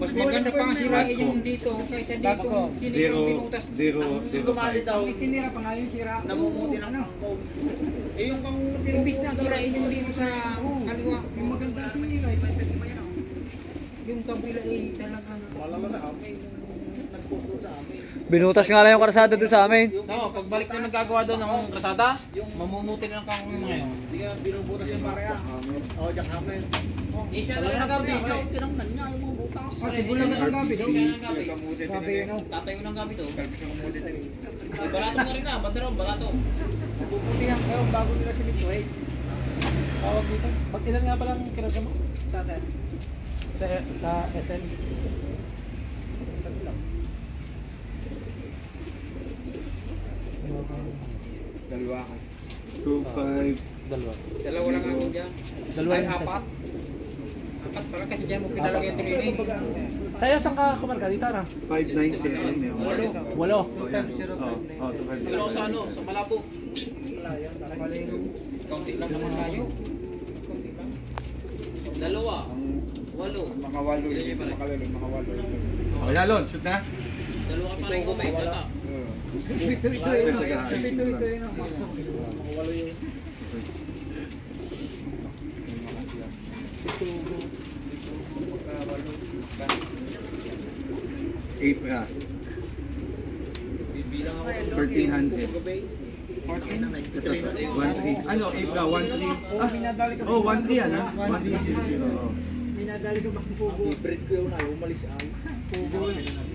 Mas maganda pa nga sirain yung dito kaysa dito. Zero. Gumali daw. Tinira pa nga yung sira. Namumuti ng kangkong. Eh yung kangkong na Imbis na sirain yung dito sa kaliwa. Yung maganda sinira. Yung kabila ay talagang malama sa amin. Nagpusto sa amin. Binutas nga lang yung karasada doon sa amin. No, pagbalik na nagagawa doon ng krasada, mamumuti na ng kangkong yung mga yun. Hindi ka binubutas yung pareha. Oo, diyak amin. Siya lang nagabi. Tinangnan niya yung mga butas. sibulan na ang gabi. Siya ng gabi. Gabi yun. Tatayo ng gabi to. Balato mo rin na, bandero, balato. Puputihan kayo bago nila simito eh. Tawag dito. Pag ilan nga palang kinasa mo? Sa atin. Sa SN? Dalawa. 2-5. Dalawa lang amin dyan. Ay, apat. Apat pala kasi dyan mo pinalagay yung training. Sa'yo saan ka kumarka? Dito na? 597. Walo. Pero sa ano, sa Malabo. Kaunti lang naman tayo. Kaunti lang. Dalawa. Walo. Makawalo yun. Makawalo. O Yalon, shoot na. Dalawa pa rin kumay, kata. Ito yun. Walo yun. April. Bibilang ako. 1300. 1-3. Ano? April, 1-3. Oh, 1-3 yan ha? 1-3-0. Minadali ko ba ang pugo? I-breed ko yun ay umalis ay. Pugo.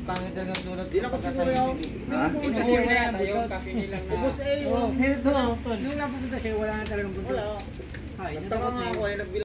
Pangit na sulat. Di na kasi siguro yun. Ha? Kasi na yan tayo. Kasi nilang na. Ubus eh. Nung napupunta siya, wala na talagang buntot. Wala. Ay, Nagtaka nga ako ay nagbilang.